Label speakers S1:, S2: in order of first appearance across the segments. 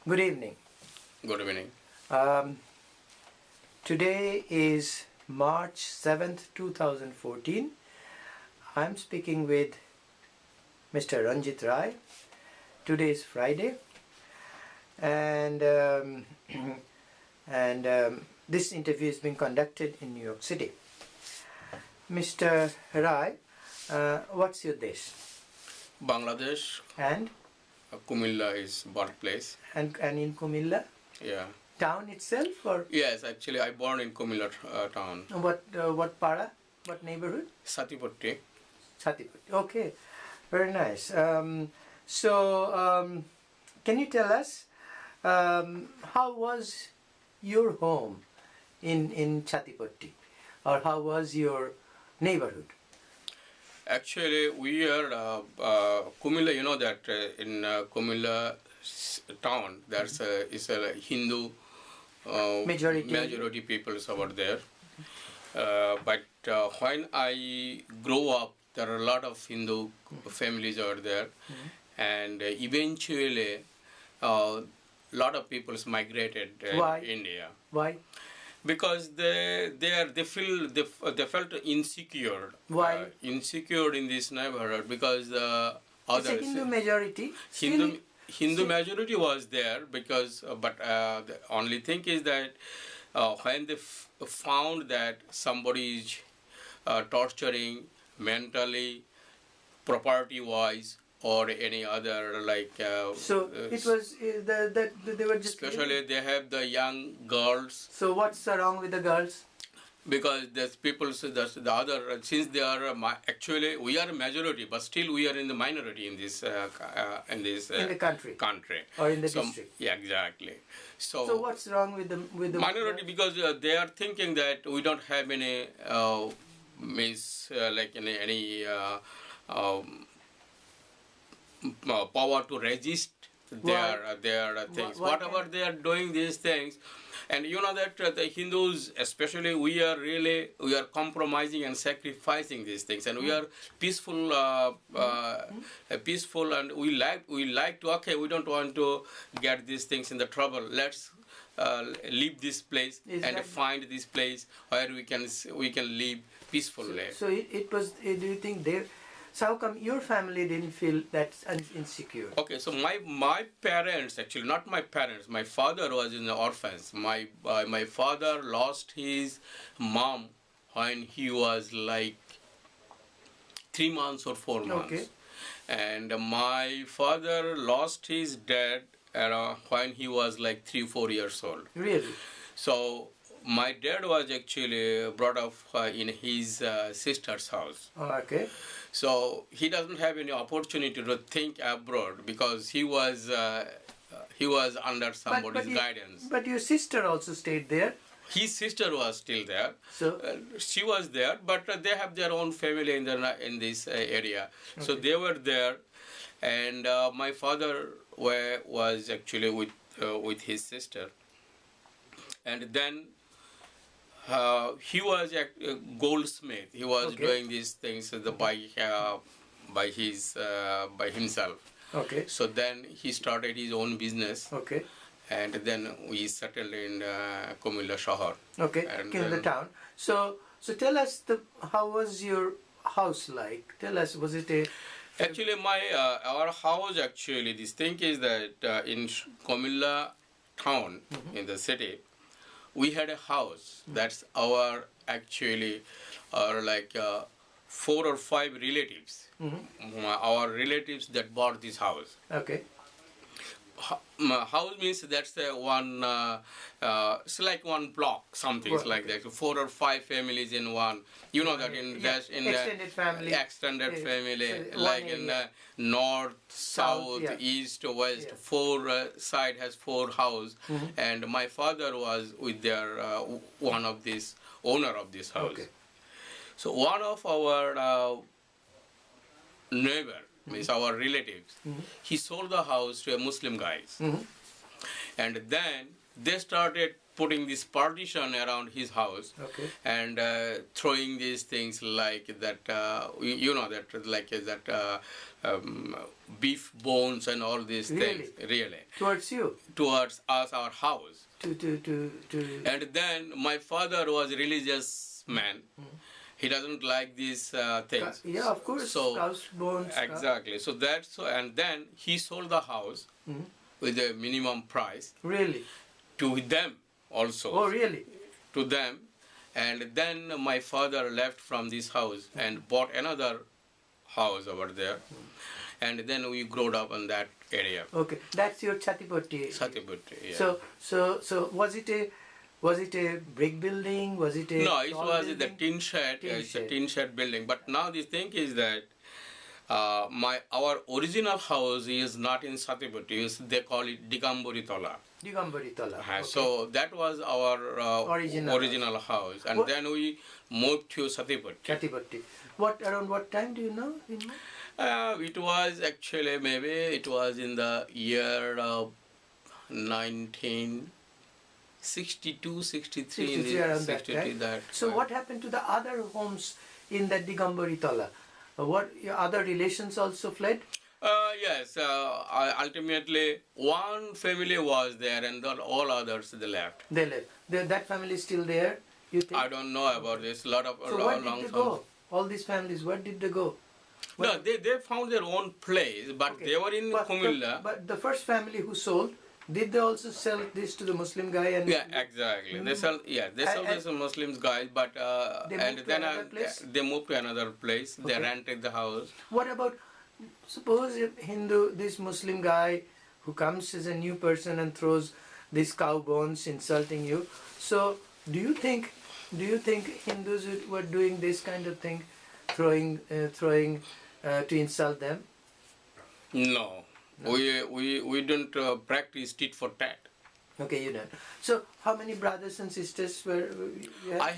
S1: Good evening.
S2: Good evening.
S1: Today is March 7th, 2014. I'm speaking with Mr. Ranjit Roy. Today is Friday, and this interview is being conducted in New York City. Mr. Roy, what's your desh?
S2: Bangladesh.
S1: And?
S2: Kumilla is birthplace.
S1: And in Kumilla?
S2: Yeah.
S1: Town itself, or?
S2: Yes, actually I born in Kumilla town.
S1: What para? What neighborhood?
S2: Satipatti.
S1: Satipatti. Okay, very nice. Can you tell us how was your home in Chatipatti, or how was your neighborhood?
S2: Actually, we are Kumilla. You know that in Kumilla town there's is a Hindu majority peoples over there. But when I grow up, there are a lot of Hindu families over there, and eventually a lot of peoples migrated
S1: Why?
S2: India.
S1: Why?
S2: Because they felt insecure.
S1: Why?
S2: Insecure in this neighborhood because the
S1: It's a Hindu majority.
S2: Hindu majority was there because, but the only thing is that when they found that somebody is torturing mentally, property-wise, or any other like.
S1: So it was that they were just.
S2: Especially they have the young girls.
S1: So what's wrong with the girls?
S2: Because there's people, so that's the other, since they are actually we are a majority, but still we are in the minority in this in the country
S1: or in the district.
S2: Yeah, exactly.
S1: So what's wrong with the
S2: minority? Because they are thinking that we don't have any like any power to resist their things. Whatever they are doing these things. And you know that the Hindus, especially, we are compromising and sacrificing these things, and we are peaceful, peaceful, and we like to. Okay, we don't want to get these things in the trouble. Let's leave this place and find this place where we can live peacefully.
S1: So it was. Do you think they? So how come your family didn't feel that insecure?
S2: Okay, so my parents, actually not my parents, my father was in the orphans. My father lost his mom when he was like 3 months or 4 months.
S1: Okay.
S2: And my father lost his dad when he was like 3-4 years old.
S1: Really?
S2: So my dad was actually brought up in his sister's house.
S1: Okay.
S2: So he doesn't have any opportunity to think abroad because he was under somebody's guidance.
S1: But your sister also stayed there.
S2: His sister was still there.
S1: So
S2: she was there, but they have their own family in this area. Okay. So they were there, and my father was actually with his sister, and then. He was a goldsmith. He was doing these things by himself.
S1: Okay.
S2: So then he started his own business.
S1: Okay.
S2: And then we settled in Kumilla Shahar.
S1: Okay. In the town. So tell us how was your house like? Tell us, was it a?
S2: Actually, our house actually, this thing is that in Kumilla town in the city. We had a house. That's our actually, like 4 or 5 relatives. Our relatives that bought this house.
S1: Okay.
S2: House means that's one. It's like one block, something like that. So 4 or 5 families in one. You know that in
S1: extended family.
S2: Extended family, like in the north, south, east, west. 4 side has 4 house, and my father was with their one of this owner of this house. Okay. So one of our neighbor. Means our relatives, he sold the house to a Muslim guys, and then they started putting this partition around his house,
S1: Okay.
S2: and throwing these things like that, you know, that like that beef bones and all these
S1: Really?
S2: things, really,
S1: Towards you?
S2: towards us, our house.
S1: To.
S2: And then my father was a religious man. He doesn't like these things.
S1: Yeah, of course.
S2: So
S1: Cow's bones.
S2: exactly. So that's so, and then he sold the house with a minimum price
S1: Really?
S2: to them also.
S1: Oh, really?
S2: To them, and then my father left from this house and bought another house over there, and then we grew up in that area.
S1: Okay, that's your Chatipatti.
S2: Chatipatti, yeah.
S1: So was it a brick building? Was it a
S2: No, it
S1: tall
S2: was
S1: building?
S2: the tin shed. It's a tin shed building. But now the thing is that our original house is not in Satipatti. They call it Digamburi Tola.
S1: Digambari Tala. Okay.
S2: So that was our original house, and then we moved to Satipatti.
S1: Chatipatti. Around what time do you know?
S2: It was actually maybe it was in the year 1962, 63, in the
S1: around
S2: 62,
S1: that time. So what happened to the other homes in that Digambari Tala? What other relations also fled?
S2: Yes, ultimately one family was there, and all others they left.
S1: They left. That family is still there, you think?
S2: I don't know about this.
S1: So where did they go? All these families, where did they go?
S2: No, they found their own place, but
S1: Okay.
S2: they were in Kumilla.
S1: But the first family who sold, did they also sell this to the Muslim guy? And
S2: Yeah, exactly. They sell this to Muslims guys, but they moved to another place. They
S1: Okay.
S2: rented the house.
S1: What about, suppose if this Muslim guy who comes as a new person and throws these cow bones insulting you. So do you think Hindus were doing this kind of thing, throwing to insult them?
S2: No. We don't practice tit for tat.
S1: Okay, you don't. So how many brothers and sisters were you have?
S2: I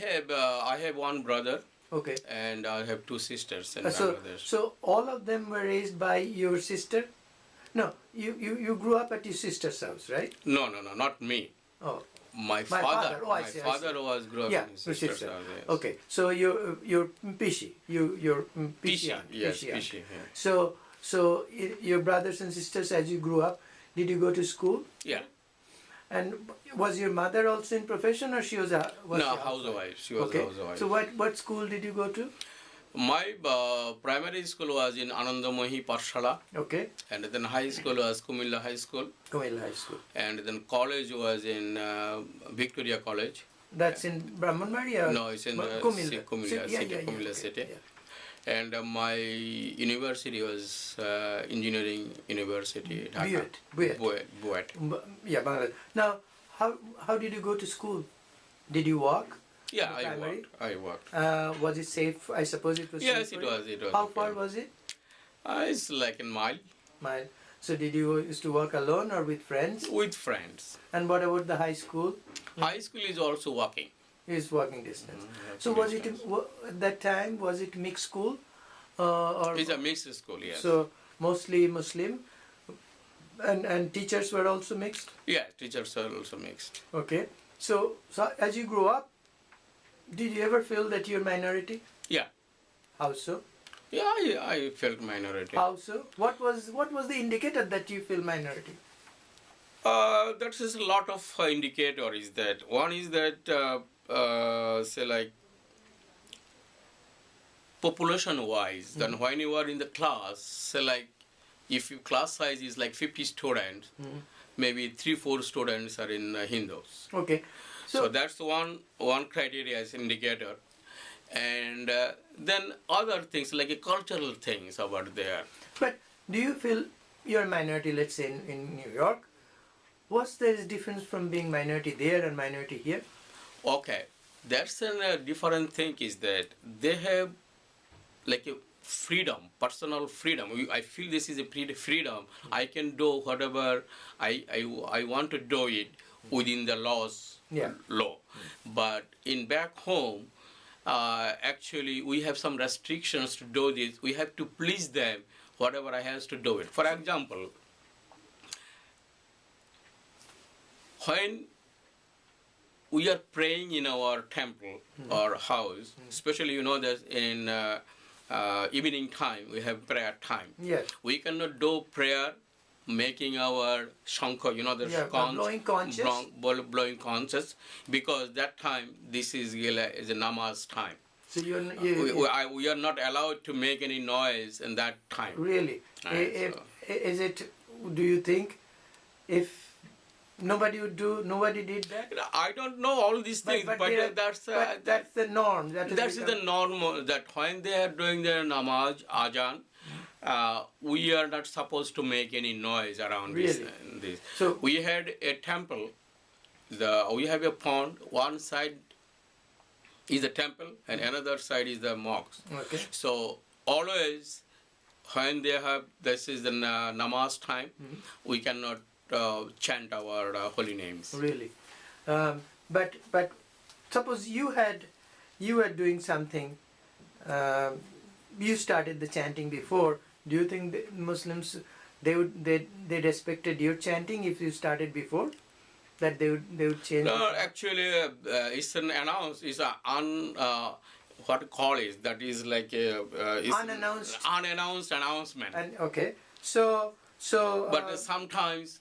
S2: have one brother.
S1: Okay.
S2: And I have two sisters and
S1: So
S2: brothers.
S1: so all of them were raised by your sister? No, you grew up at your sister's house, right?
S2: No, not me.
S1: Oh.
S2: My father.
S1: Oh, I see.
S2: Was grew up
S1: Yeah,
S2: in his sister's
S1: sister.
S2: house. Yes.
S1: Okay, so you're Pishi, you're
S2: Pishi,
S1: Pishian.
S2: yes,
S1: Pishian.
S2: Pishi. Yeah.
S1: So your brothers and sisters, as you grew up, did you go to school?
S2: Yeah.
S1: And was your mother also in profession, or she was a
S2: housewife. She was a housewife.
S1: So what school did you go to?
S2: My primary school was in Anandamohi Parshala.
S1: Okay.
S2: And then high school was Kumilla High School.
S1: Kumilla High School.
S2: And then college was in Victoria College.
S1: That's in Brahmanbari?
S2: No, it's in
S1: Kumilla.
S2: Kumilla City. Yeah. And my university was Engineering University, Dhaka. Buet.
S1: Yeah, Bangladesh. Now, how did you go to school? Did you walk?
S2: Yeah, I walked.
S1: Was it safe? I suppose it was
S2: yes,
S1: safe.
S2: Yes, it was.
S1: How far was it?
S2: It's like a mile.
S1: Mile. So did you used to walk alone or with friends?
S2: With friends.
S1: And what about the high school?
S2: High school is also walking.
S1: Is walking distance. So was it at that time? Was it mixed school? Or
S2: it's a mixed school, yes.
S1: So mostly Muslim, and teachers were also mixed.
S2: Yeah, teachers are also mixed.
S1: Okay. So as you grew up, did you ever feel that you're minority?
S2: Yeah.
S1: How so?
S2: Yeah, I felt minority.
S1: How so? What was the indicator that you feel minority?
S2: That is a lot of indicator is that. One is that say like population wise, then when you are in the class, say like if your class size is like 50 students, maybe 3-4 students are in Hindus.
S1: Okay.
S2: So that's one criteria as indicator. And then other things like cultural things about there.
S1: But do you feel you're a minority, let's say in New York? What's the difference from being minority there and minority here?
S2: Okay, that's a different thing is that they have like a freedom, personal freedom. I feel this is a freedom. I can do whatever I want to do it within the law. But in back home, actually we have some restrictions to do this. We have to please them, whatever I have to do it. For example, when we are praying in our temple or house, especially that in evening time we have prayer time.
S1: Yes.
S2: We cannot do prayer making our shankha,
S1: blowing conches.
S2: blowing conches, because that time this is a namaz time.
S1: So
S2: we are not allowed to make any noise in that time.
S1: Really? Is it? Do you think if nobody did that?
S2: I don't know all these things, but that's
S1: the norm.
S2: That's the norm. That when they are doing their namaz, ajan, we are not supposed to make any noise around
S1: really?
S2: this.
S1: So
S2: we had a temple. We have a pond. One side is the temple, and another side is the mosque.
S1: Okay.
S2: So always, when they have this is the namaz time, we cannot chant our holy names.
S1: Really, but suppose you were doing something. You started the chanting before. Do you think the Muslims they respected your chanting if you started before? That they would change?
S2: No, actually, it's an announce. It's what call it? That is like unannounced announcement.
S1: And okay, so.
S2: But sometimes,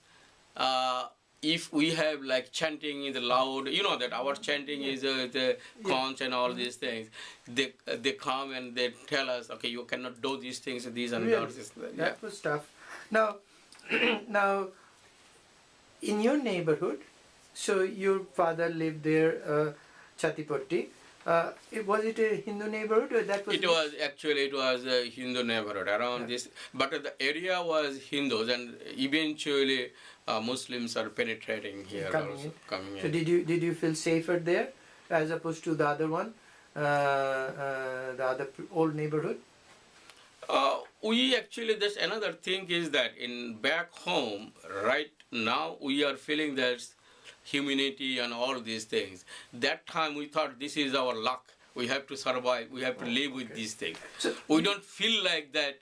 S2: if we have like chanting in the loud, that our chanting is the conch and all these things. They come and they tell us, okay, you cannot do these things, these and
S1: really?
S2: those.
S1: That was tough. Now, in your neighborhood, so your father lived there, Chatipotti. Was it a Hindu neighborhood or that was?
S2: It was a Hindu neighborhood around this, but the area was Hindus, and eventually Muslims are penetrating here coming in.
S1: So did you feel safer there as opposed to the other one, the other old neighborhood?
S2: We actually, there's another thing is that in back home right now we are feeling that humanity and all these things. That time we thought this is our luck. We have to survive. We have to live with these things. So we don't feel like that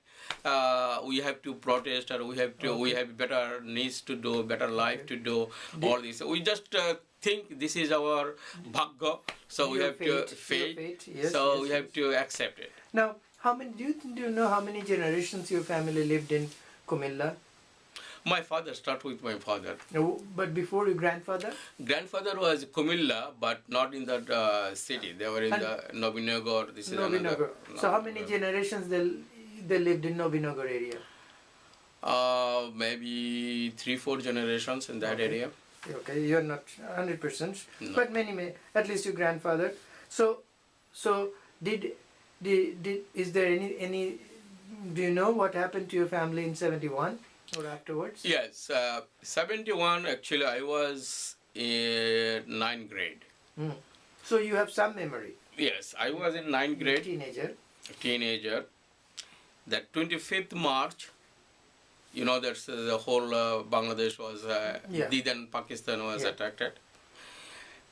S2: we have to protest or we have better needs to do, better life to do, all this. We just think this is our bhagya, so we have to fate.
S1: Yes,
S2: so we have to accept it.
S1: Now, how many? Do you know how many generations your family lived in Kumilla?
S2: My father started with my father.
S1: No, but before your grandfather?
S2: Grandfather was Kumilla, but not in that city. They were in the Nobinagar. This is another.
S1: So how many generations they lived in Nobinagar area?
S2: Maybe 3-4 generations in that area.
S1: Okay, you're not 100%,
S2: no.
S1: But many, at least your grandfather. So did is there any? Do you know what happened to your family in 71 or afterwards?
S2: Yes, 71. Actually, I was in 9th grade.
S1: So you have some memory.
S2: Yes, I was in 9th grade.
S1: Teenager.
S2: That 25th March. That's the whole Bangladesh was, then Pakistan was attacked.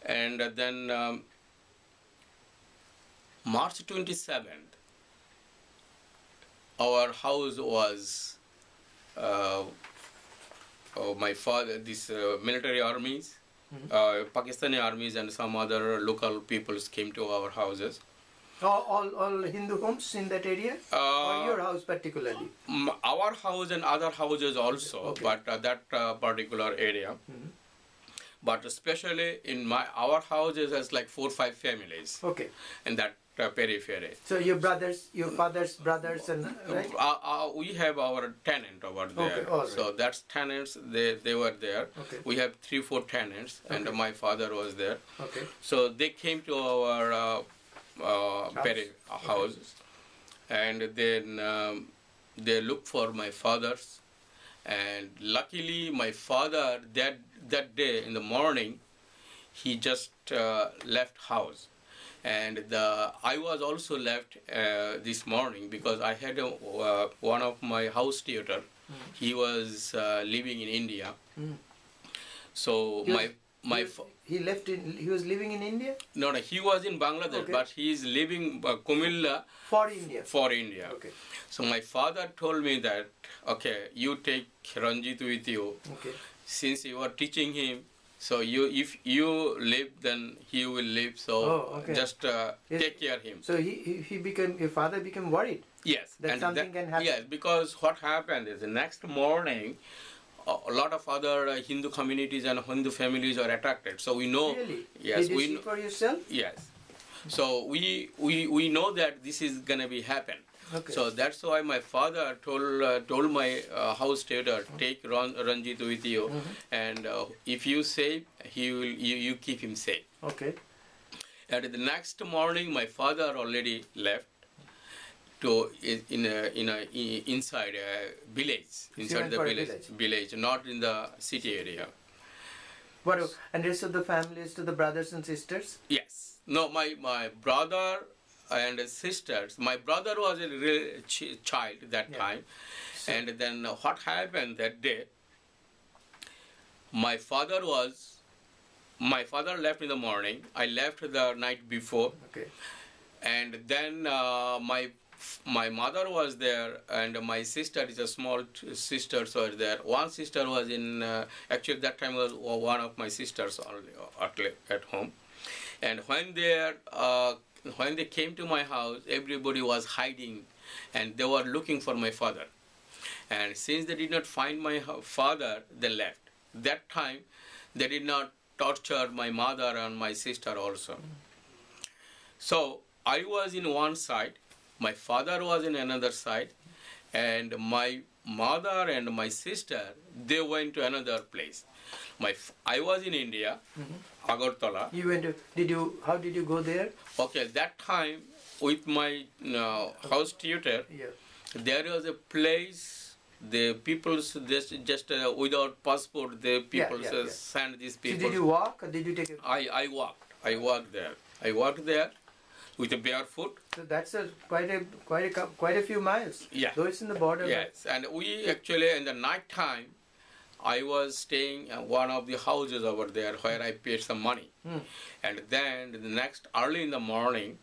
S2: And then March 27th, our house was, my father, these military armies, Pakistani armies and some other local peoples came to our houses.
S1: All Hindu homes in that area? Or your house particularly?
S2: Our house and other houses also, but that particular area. But especially in our houses has like 4 or 5 families.
S1: Okay.
S2: In that periphery.
S1: So your father's brothers and right?
S2: We have our tenant over there.
S1: Okay,
S2: so that's tenants, they were there.
S1: Okay.
S2: We have 3-4 tenants and my father was there.
S1: Okay.
S2: So they came to our house, and then they looked for my father's, and luckily my father that day in the morning he just left house, and I was also left this morning because I had one of my house tutor. He was living in India. So
S1: he was living in India?
S2: No, he was in Bangladesh, but he is living Kumilla
S1: for India.
S2: Okay. So my father told me that, okay, you take Ranjit with you.
S1: Okay.
S2: Since you are teaching him, So if you live, then he will live. So just
S1: Yes.
S2: take care of him.
S1: So he became, your father became worried.
S2: Yes,
S1: That
S2: and
S1: something can happen.
S2: Yes, because what happened is the next morning, a lot of other Hindu communities and Hindu families are attracted. So we know.
S1: Really?
S2: Yes,
S1: Did you
S2: we
S1: see
S2: know.
S1: for yourself?
S2: Yes. So we know that this is gonna be happen.
S1: Okay.
S2: So that's why my father told my house trader, take Ranjit with you, and if you safe, you keep him safe.
S1: Okay.
S2: And the next morning, my father already left to inside a village, inside the village, not in the city area.
S1: What? And rest of the families, to the brothers and sisters?
S2: Yes. No, my brother and sisters. My brother was a real child that time, and then what happened that day? My father left in the morning. I left the night before.
S1: Okay.
S2: And then my mother was there, and my sister is a small sisters were there. One sister was in actually that time was one of my sisters only at home. And when they came to my house, everybody was hiding, and they were looking for my father. And since they did not find my father, they left. That time, they did not torture my mother and my sister also. So I was in one side, my father was in another side, and my mother and my sister, they went to another place. I was in India, Agartala.
S1: You went to, how did you go there?
S2: Okay, that time with my house tutor, there was a place, the people just without passport, the people send these people.
S1: So did you walk or did you take a...
S2: I walked there. I walked there with a barefoot.
S1: So that's quite a few miles.
S2: Yeah.
S1: Though it's in the border.
S2: Yes, and we actually in the night time, I was staying in one of the houses over there where I paid some money. And then the next early in the morning,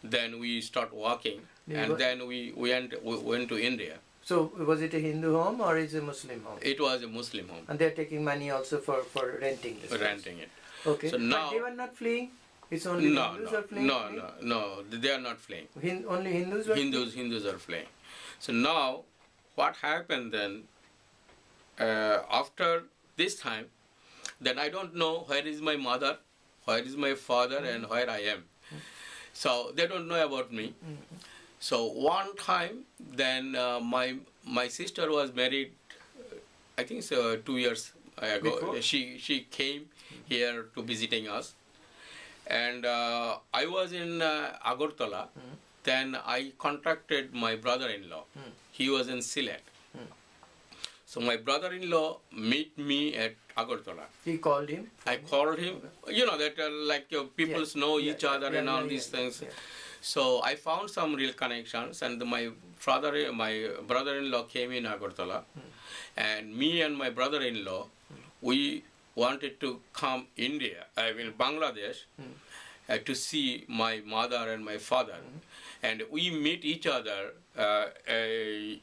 S2: then we start walking, and then we went to India.
S1: So was it a Hindu home or is it a Muslim home?
S2: It was a Muslim home.
S1: And they're taking money also for renting this
S2: renting it.
S1: Okay.
S2: So now,
S1: but they were not fleeing? It's only Hindus are fleeing?
S2: No, they are not fleeing.
S1: Only Hindus were fleeing?
S2: Hindus are fleeing. So now, what happened then, after this time, then I don't know where is my mother, where is my father, and where I am. So they don't know about me. So one time, then my sister was married, I think so 2 years ago.
S1: Before?
S2: She came here to visiting us, and I was in Agartala. Then I contacted my brother-in-law. He was in Sylhet. So my brother-in-law meet me at Agartala.
S1: He called him?
S2: I called him. You know that like people know each other and all these things. So I found some real connections, and my brother-in-law came in Agartala, and me and my brother-in-law, we wanted to come Bangladesh, to see my mother and my father, and we meet each other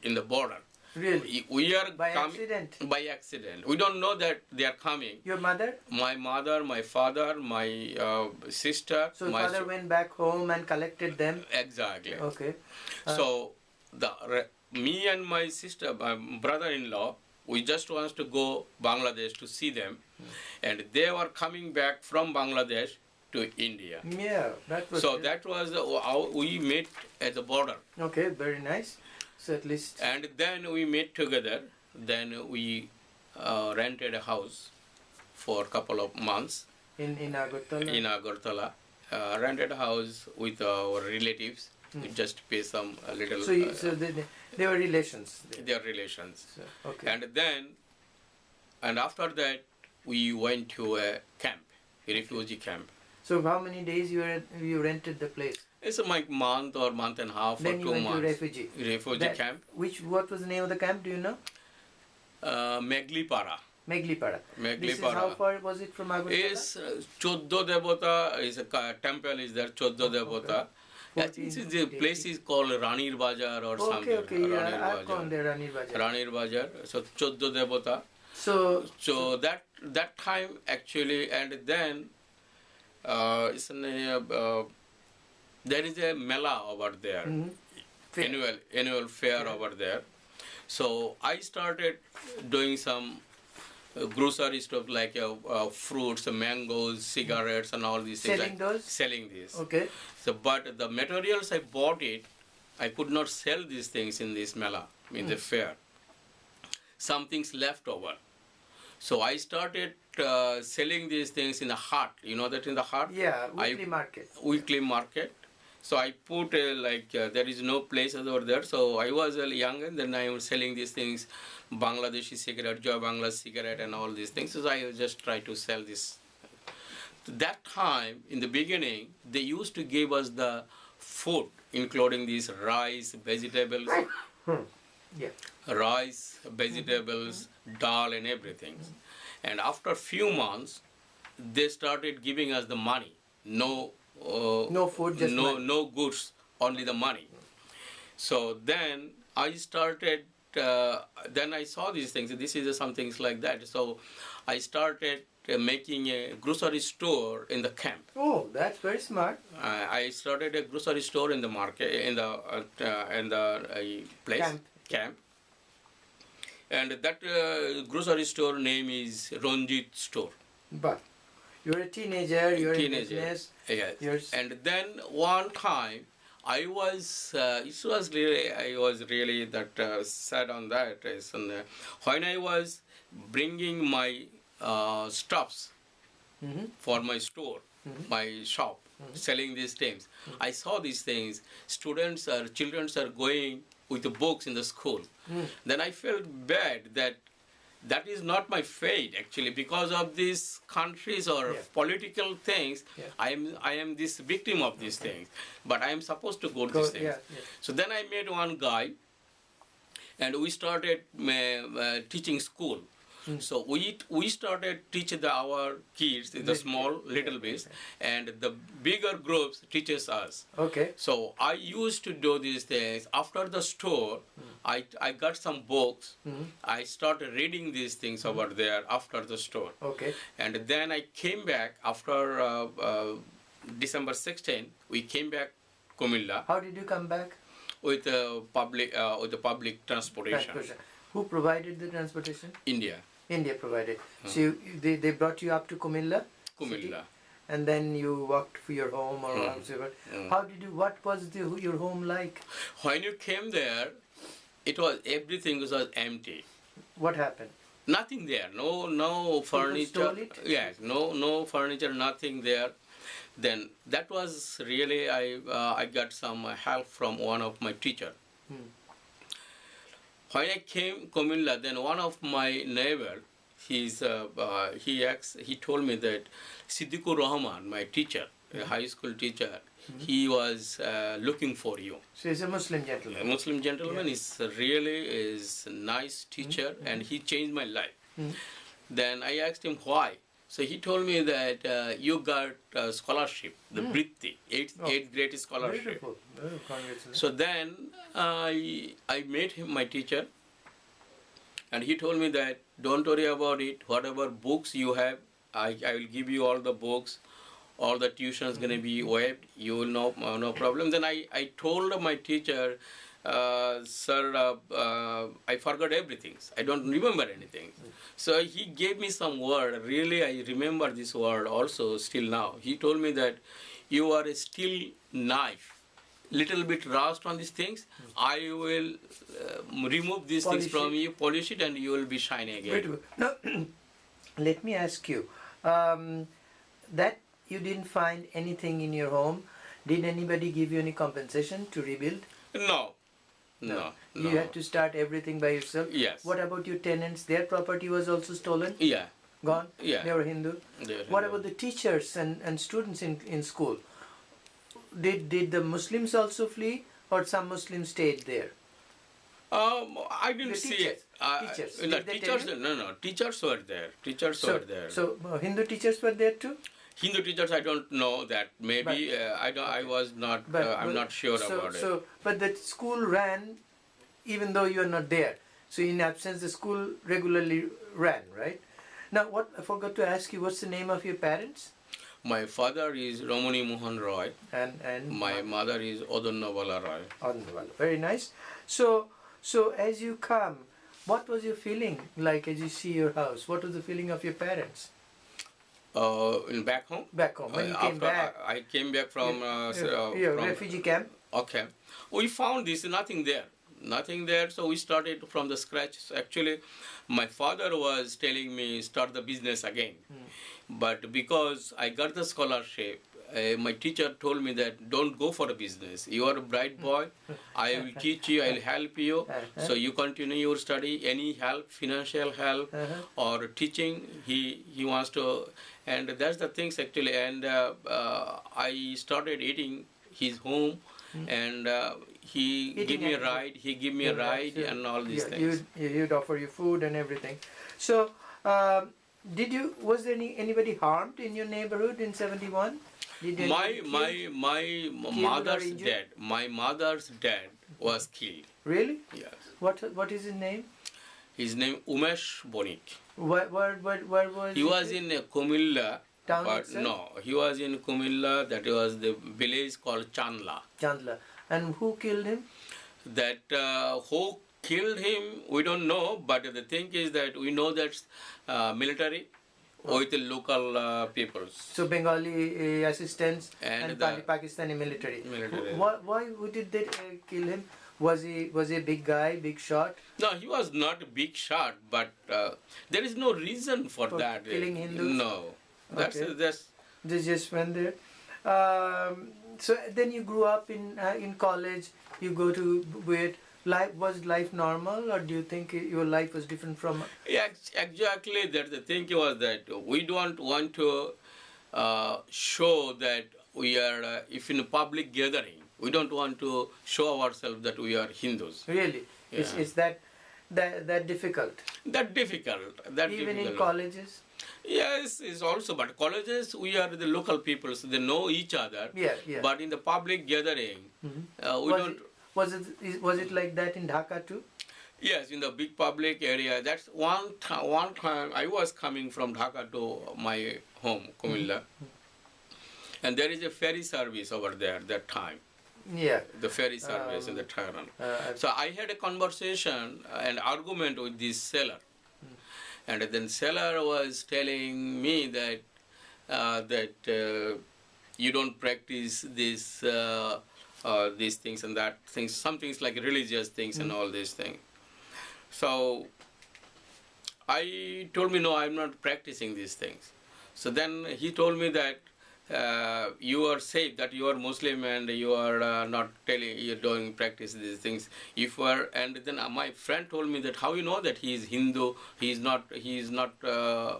S2: in the border.
S1: Really?
S2: We are
S1: by accident?
S2: By accident. We don't know that they are coming.
S1: Your mother?
S2: My mother, my father, my sister.
S1: So my father went back home and collected them?
S2: Exactly.
S1: Okay.
S2: So me and my sister, my brother-in-law, we just want to go Bangladesh to see them, and they were coming back from Bangladesh to India.
S1: Yeah, that was.
S2: So that was how we met at the border.
S1: Okay, very nice. So at least.
S2: And then we met together. Then we rented a house for a couple of months.
S1: In Agartala?
S2: In Agartala. Rented a house with our relatives. We just pay some little.
S1: So they were relations.
S2: They are relations.
S1: So, okay.
S2: And after that, we went to a camp, a refugee camp.
S1: So how many days you rented the place?
S2: It's like month or month and a half
S1: then
S2: or 2
S1: you went
S2: months.
S1: To
S2: refugee camp.
S1: What was the name of the camp? Do you know?
S2: Meglipara.
S1: Meglipara. This is how far was it from Agartala?
S2: It's Choddo Devata is a temple is there. Choddo Devata. I think the place is called Ranir Bajar or something.
S1: Okay, yeah, I've gone there, Ranir Bajar.
S2: Ranir Bajar. So Choddo Devata. So that time actually, and then there is a mela over there, annual fair over there. So I started doing some grocery stuff like fruits, mangoes, cigarettes, and all these things.
S1: Selling those?
S2: Selling these.
S1: Okay.
S2: So, but the materials I bought I could not sell these things in this mela, in the fair. Some things left over. So I started selling these things in the hut. You know that in the hut?
S1: Yeah, weekly market.
S2: Weekly market. So I put there is no place over there. So I was young, and then I was selling these things, Bangladeshi cigarette, Joy Bangla cigarette, and all these things. So I just try to sell this. That time, in the beginning, they used to give us the food, including these rice, vegetables, rice, vegetables, dal, and everything. And after a few months, they started giving us the money. No
S1: food, just money.
S2: No goods, only the money. So then I started. Then I saw these things. This is some things like that. So I started making a grocery store in the camp.
S1: Oh, that's very smart.
S2: I started a grocery store in the market, in the place camp. And that grocery store name is Ranjit Store.
S1: But you're a teenager, you're in business.
S2: Yes. And then one time, I was really that sad on that. When I was bringing my stuffs for my store, my shop, selling these things, I saw these things. Children are going with the books in the school. Then I felt bad that is not my fate actually, because of these countries or political things. I am this victim of these things, but I am supposed to go to these things. So then I met one guy, and we started teaching school. So we started teaching our kids the small little bits, and the bigger groups teaches us.
S1: Okay.
S2: So I used to do these things. After the store, I got some books. I started reading these things over there after the store.
S1: Okay.
S2: And then I came back after December 16. We came back Kumilla.
S1: How did you come back?
S2: With the public transportation.
S1: Who provided the transportation?
S2: India
S1: provided. So they brought you up to Kumilla?
S2: Kumilla.
S1: And then you walked for your home or whatever. What was your home like?
S2: When you came there, everything was empty.
S1: What happened?
S2: Nothing there. No furniture.
S1: Stole it?
S2: Yes, no furniture, nothing there. Then that was really, I got some help from one of my teacher. When I came Kumilla, then one of my neighbor, he told me that Siddiqur Rahman, my teacher, a high school teacher, he was looking for you.
S1: So he's a Muslim gentleman.
S2: A Muslim gentleman is a nice teacher, and he changed my life. Then I asked him why. So he told me that you got a scholarship, the Britti, 8th grade scholarship.
S1: Beautiful. Congratulations.
S2: So then I met him, my teacher, and he told me that don't worry about it. Whatever books you have, I will give you all the books. All the tuition is going to be waived. You will no problem. Then I told my teacher, sir, I forgot everything. I don't remember anything. So he gave me some word. Really, I remember this word also still now. He told me that you are a steel knife, little bit rust on these things. I will remove these things from you, polish it, and you will be shining again.
S1: Now, let me ask you, that you didn't find anything in your home. Did anybody give you any compensation to rebuild?
S2: No.
S1: You had to start everything by yourself?
S2: Yes.
S1: What about your tenants? Their property was also stolen?
S2: Yeah.
S1: Gone?
S2: Yeah.
S1: They were Hindu? What about the teachers and students in school? Did the Muslims also flee, or some Muslims stayed there?
S2: I didn't see it.
S1: Teachers.
S2: Teachers were there. Were there.
S1: So Hindu teachers were there too?
S2: Hindu teachers, I don't know that. Maybe I was not. I'm not sure about it.
S1: But the school ran, even though you are not there. So in absence, the school regularly ran, right? Now, what I forgot to ask you, what's the name of your parents?
S2: My father is Ramani Mohan Roy.
S1: And
S2: My mother is Odonnavala Roy.
S1: Very nice. So as you come, what was your feeling like as you see your house? What was the feeling of your parents?
S2: Back home?
S1: Back home, when you came back.
S2: I came back from
S1: refugee camp.
S2: Okay. We found this, nothing there. Nothing there, so we started from the scratch. Actually, my father was telling me start the business again. But because I got the scholarship, my teacher told me that don't go for a business. You are a bright boy. I will teach you. I will help you. So you continue your study. Any help, financial help, or teaching, he wants to. And that's the things actually. And I started eating his home, and he gave me a ride. He gave me a ride and all these things.
S1: He'd offer you food and everything. So. Was there anybody harmed in your neighborhood in '71?
S2: My mother's dad was killed.
S1: Really?
S2: Yes.
S1: What is his name?
S2: His name Umesh Bonik.
S1: Where was
S2: he? Was in Kumilla.
S1: Town itself?
S2: No, he was in Kumilla. That was the village called Chandla.
S1: Chandla. And who killed him?
S2: That who killed him, we don't know, but the thing is that we know that military with the local peoples.
S1: So Bengali assistants and Pakistani military. Why did they kill him? Was he a big guy, big shot?
S2: No, he was not a big shot, but there is no reason for that.
S1: Killing Hindus?
S2: No.
S1: They just went there. So then you grew up in college, you go to Buet. Was life normal, or do you think your life was different from?
S2: Yeah, exactly. That the thing was that we don't want to show that we are, if in a public gathering, we don't want to show ourselves that we are Hindus.
S1: Really? Yeah. Is that difficult?
S2: That difficult.
S1: Even in colleges?
S2: Yes, it's also, but colleges, we are the local people, so they know each other.
S1: Yeah.
S2: But in the public gathering, we don't.
S1: Was it like that in Dhaka too?
S2: Yes, in the big public area. That's one time I was coming from Dhaka to my home, Kumilla, and there is a ferry service over there that time.
S1: Yeah.
S2: The ferry service in the Tehran. So I had a conversation, an argument with this seller, and then seller was telling me that you don't practice this. These things and that things, some things like religious things and all these things. So I told me, no, I'm not practicing these things. So then he told me that you are safe, that you are Muslim and you are not telling, you don't practice these things. If you are, and then my friend told me that how you know that he is Hindu, he is not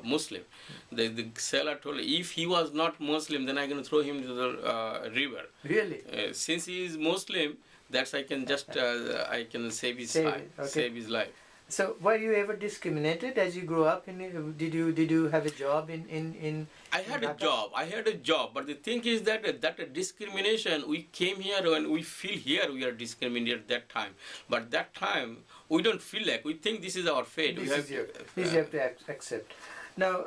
S2: Muslim. The seller told, if he was not Muslim, then I'm going to throw him to the river.
S1: Really?
S2: Since he is Muslim, that's I can just I can save his life. Okay. Save his life.
S1: So, were you ever discriminated as you grew up? Did you have a job in
S2: I had a job, but the thing is that discrimination, we came here and we feel here we are discriminated at that time. But that time, we don't feel like, we think this is our fate.
S1: This you have to accept. Now,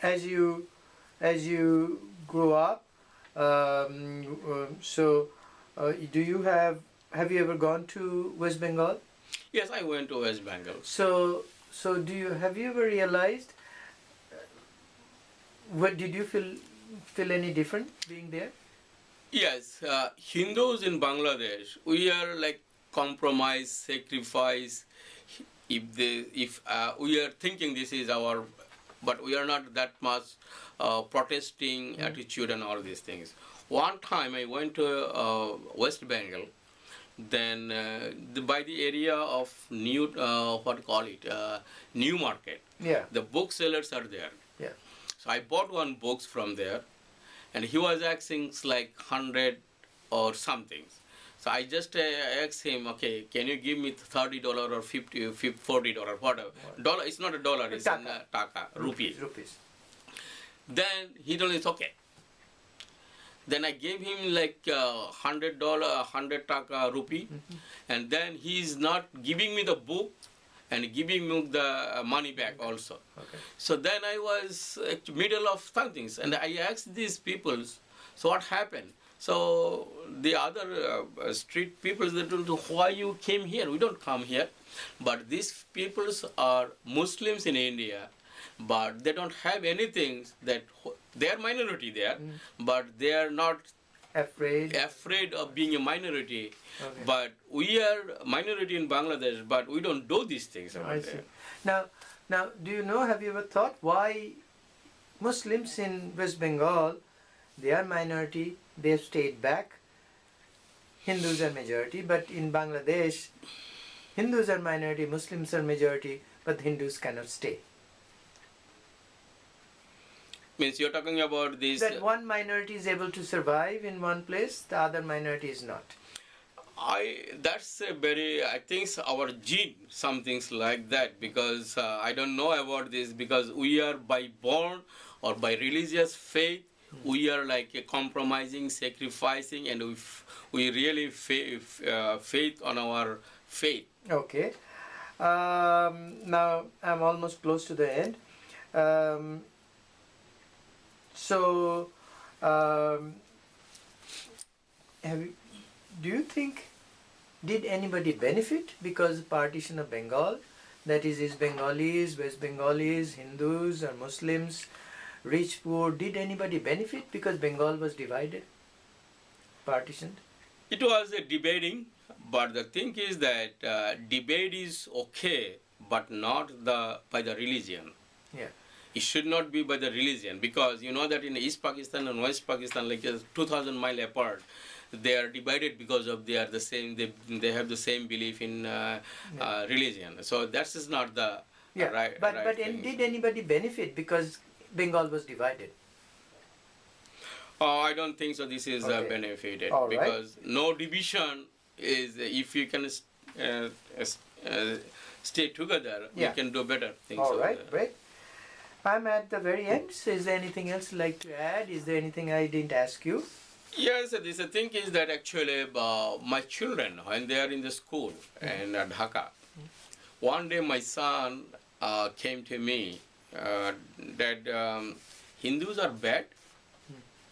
S1: as you grew up, have you ever gone to West Bengal?
S2: Yes, I went to West Bengal.
S1: So have you ever realized? Did you feel any different being there?
S2: Yes, Hindus in Bangladesh, we are like compromise, sacrifice. If we are thinking this is our, but we are not that much protesting attitude and all these things. One time I went to West Bengal. Then by the area of New Market, the booksellers are there.
S1: Yeah.
S2: So I bought one books from there, and he was asking like 100 or something. So I just asked him, okay, can you give me $30 or $40, whatever. Dollar, it's not a dollar, it's taka, rupees.
S1: Rupees.
S2: Then he told me it's okay. Then I gave him like $100, 100 taka rupee, and then he is not giving me the book and giving me the money back also.
S1: Okay.
S2: So then I was middle of something, and I asked these people, so what happened? So the other street people, they told me, why you came here? We don't come here. But these peoples are Muslims in India, but they don't have anything that they are minority there, but they are not
S1: Afraid
S2: of being a minority.
S1: Okay.
S2: But we are minority in Bangladesh, but we don't do these things over
S1: I see.
S2: there.
S1: Now, do you know, have you ever thought why Muslims in West Bengal, they are minority, they have stayed back, Hindus are majority, but in Bangladesh, Hindus are minority, Muslims are majority, but Hindus cannot stay.
S2: Means you're talking about this.
S1: That one minority is able to survive in one place, the other minority is not.
S2: That's a very, I think our gene, some things like that, because I don't know about this, because we are by born or by religious faith, we are like compromising, sacrificing, and we really faith on our faith.
S1: Okay. Now I'm almost close to the end. Do you think, did anybody benefit because partition of Bengal, that is Bengalis, West Bengalis, Hindus or Muslims, rich, poor, did anybody benefit because Bengal was divided, partitioned?
S2: It was a debating, but the thing is that debate is okay, but not by the religion.
S1: Yeah.
S2: It should not be by the religion, because you know that in East Pakistan and West Pakistan, like 2,000 miles apart, they are divided because of they are the same. They have the same belief in religion. So that is not the right.
S1: But
S2: right thing.
S1: did anybody benefit because Bengal was divided?
S2: I don't think so. This is
S1: Okay.
S2: benefited
S1: All
S2: because no division is. If you can stay together,
S1: Yeah.
S2: we can do better things.
S1: All
S2: over
S1: right,
S2: there.
S1: great. I'm at the very end. So is there anything else you'd like to add? Is there anything I didn't ask you?
S2: Yes, the thing is that actually my children, when they are in the school in Dhaka, one day my son came to me that Hindus are bad.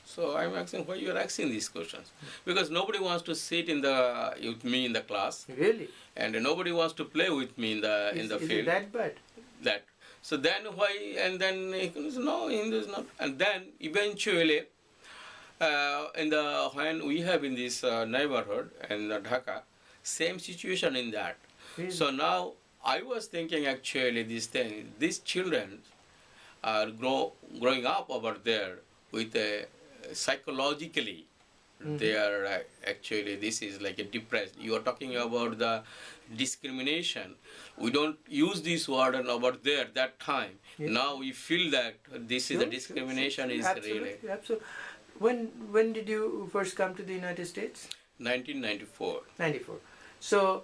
S2: So I'm asking why you are asking these questions, because nobody wants to sit with me in the class,
S1: Really?
S2: and nobody wants to play with me in the
S1: Is
S2: field.
S1: it that bad?
S2: That. So then why? And then he goes, no, Hindus not. And then eventually, when we have in this neighborhood in Dhaka, same situation in that.
S1: Really?
S2: So now I was thinking actually these children are growing up over there with psychologically. They are actually, this is like a depressed. You are talking about the discrimination. We don't use this word over there that time.
S1: Yeah.
S2: Now we feel that this is the discrimination is
S1: absolutely,
S2: really.
S1: Absolutely. When did you first come to the United States?
S2: 1994.
S1: 94. So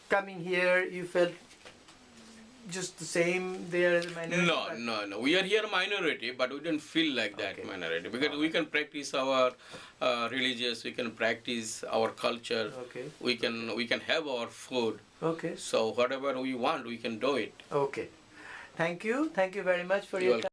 S1: coming here, you felt just the same there as a minority?
S2: No. We are here minority, but we don't feel like that
S1: Okay.
S2: minority, because we can practice our religious, we can practice our culture,
S1: Okay.
S2: we can have our food.
S1: Okay.
S2: So whatever we want, we can do it.
S1: Okay. Thank you. Thank you very much for
S2: You're
S1: your time.